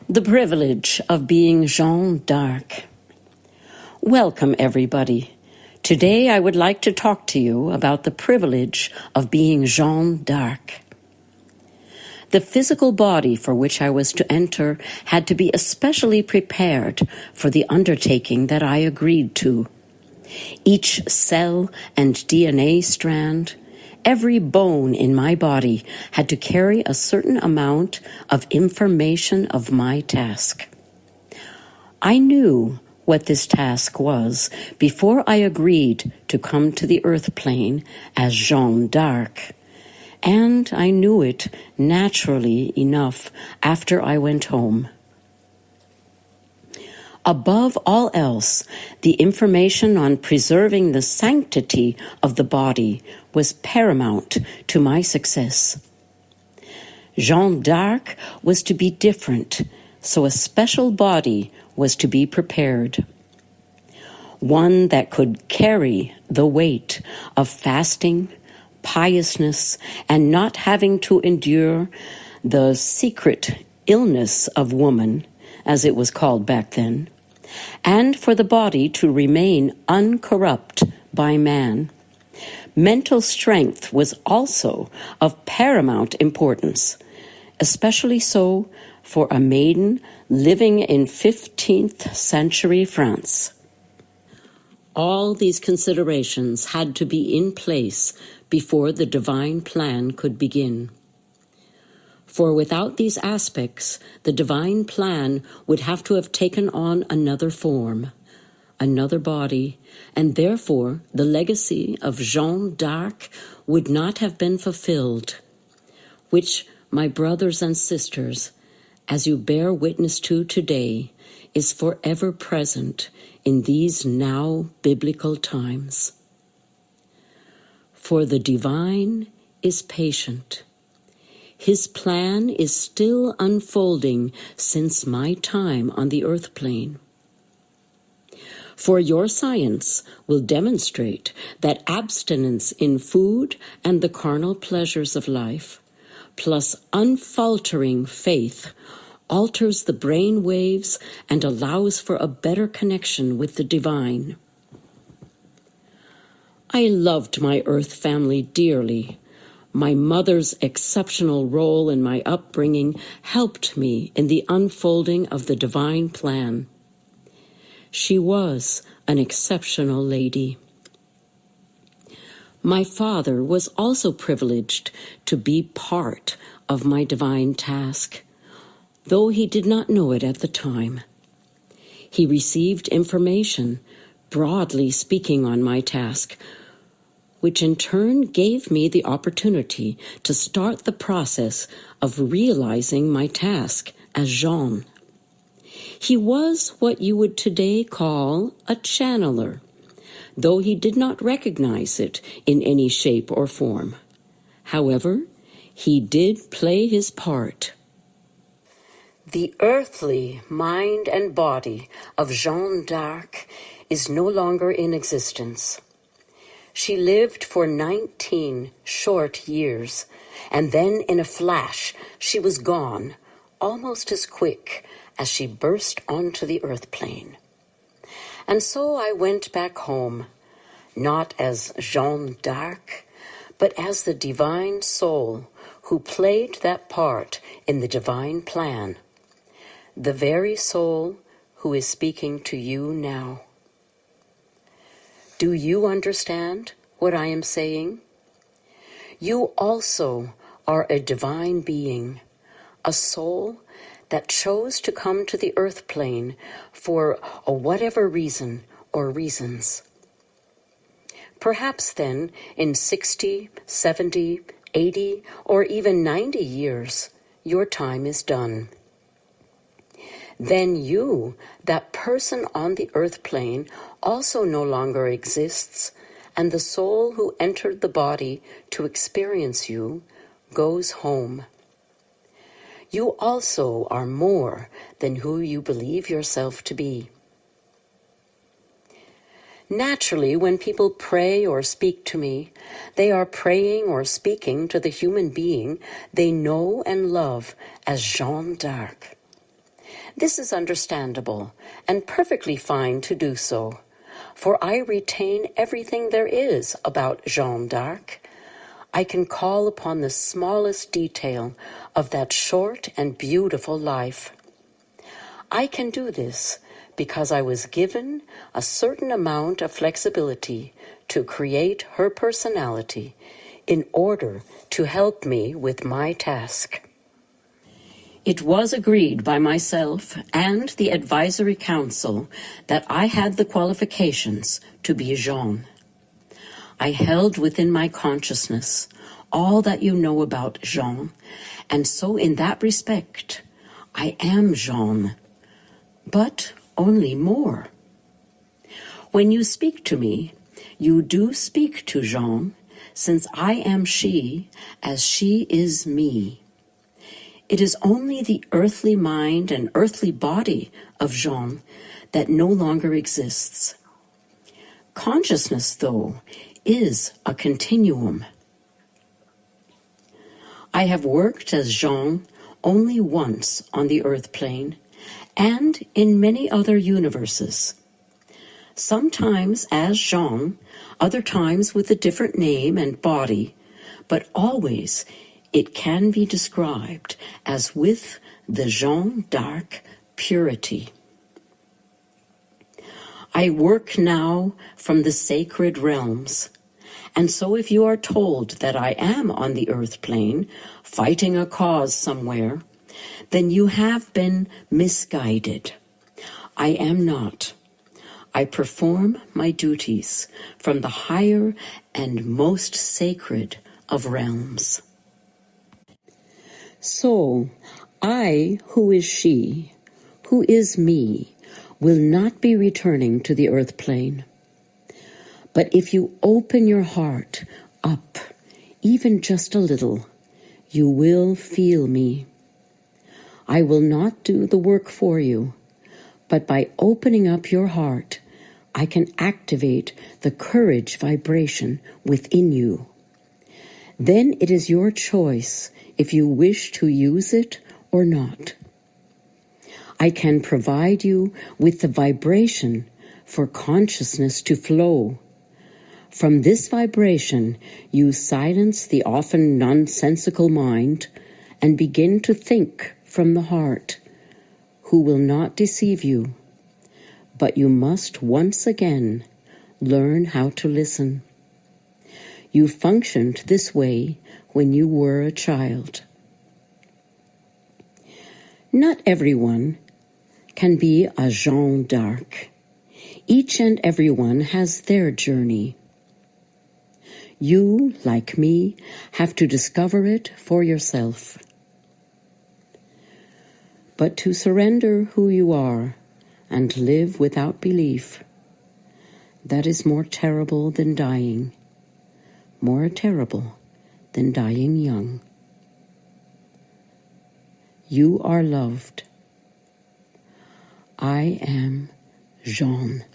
The privilege of being Jeanne d'Arc. Welcome, everybody. Today I would like to talk to you about the privilege of being Jeanne d'Arc. The physical body for which I was to enter had to be especially prepared for the undertaking that I agreed to. Each cell and DNA strand, every bone in my body had to carry a certain amount of information of my task. I knew what this task was before I agreed to come to the earth plane as Jeanne d'Arc, and I knew it naturally enough after I went home. Above all else, the information on preserving the sanctity of the body was paramount to my success. Jeanne d'Arc was to be different, so a special body was to be prepared. One that could carry the weight of fasting, piousness, and not having to endure the secret illness of woman, as it was called back then, and for the body to remain uncorrupt by man. Mental strength was also of paramount importance, especially so for a maiden living in 15th century France. All these considerations had to be in place before the divine plan could begin. For without these aspects, the divine plan would have to have taken on another form, another body, and therefore the legacy of Jeanne d'Arc would not have been fulfilled, which, my brothers and sisters, as you bear witness to today, is forever present in these now biblical times. For the divine is patient. His plan is still unfolding since my time on the earth plane. For your science will demonstrate that abstinence in food and the carnal pleasures of life, plus unfaltering faith, alters the brain waves and allows for a better connection with the divine. I loved my earth family dearly. My mother's exceptional role in my upbringing helped me in the unfolding of the divine plan. She was an exceptional lady. My father was also privileged to be part of my divine task, though he did not know it at the time. He received information, broadly speaking, on my task, which in turn gave me the opportunity to start the process of realizing my task as Jeanne. He was what you would today call a channeler, though he did not recognize it in any shape or form. However, he did play his part. The earthly mind and body of Jeanne d'Arc is no longer in existence. She lived for 19 short years, and then in a flash she was gone, almost as quick as she burst onto the earth plane. And so I went back home, not as Jeanne d'Arc, but as the divine soul who played that part in the divine plan, the very soul who is speaking to you now. Do you understand what I am saying? You also are a divine being, a soul that chose to come to the earth plane for a whatever reason or reasons. Perhaps then, in 60, 70, 80, or even 90 years, your time is done. Then you, that person on the earth plane, also no longer exists, and the soul who entered the body to experience you goes home. You also are more than who you believe yourself to be. Naturally, when people pray or speak to me, they are praying or speaking to the human being they know and love as Jeanne d'Arc. This is understandable and perfectly fine to do so, for I retain everything there is about Jeanne d'Arc. I can call upon the smallest detail of that short and beautiful life. I can do this because I was given a certain amount of flexibility to create her personality in order to help me with my task. It was agreed by myself and the advisory council that I had the qualifications to be Jeanne. I held within my consciousness all that you know about Jeanne, and so in that respect, I am Jeanne, but only more. When you speak to me, you do speak to Jeanne, since I am she as she is me. It is only the earthly mind and earthly body of Jeanne that no longer exists. Consciousness, though, is a continuum. I have worked as Jeanne only once on the earth plane and in many other universes. Sometimes as Jeanne, other times with a different name and body, but always it can be described as with the Jeanne d'Arc purity. I work now from the sacred realms, and so if you are told that I am on the earth plane, fighting a cause somewhere, then you have been misguided. I am not. I perform my duties from the higher and most sacred of realms. So, I, who is she, who is me, will not be returning to the earth plane. But if you open your heart up, even just a little, you will feel me. I will not do the work for you, but by opening up your heart, I can activate the courage vibration within you. Then it is your choice if you wish to use it or not. I can provide you with the vibration for consciousness to flow. From this vibration, you silence the often nonsensical mind and begin to think from the heart, who will not deceive you. But you must once again learn how to listen. You functioned this way when you were a child. Not everyone can be a Jeanne d'Arc. Each and everyone has their journey. You, like me, have to discover it for yourself. But to surrender who you are and live without belief, that is more terrible than dying, more terrible than dying young. You are loved. I am Jeanne.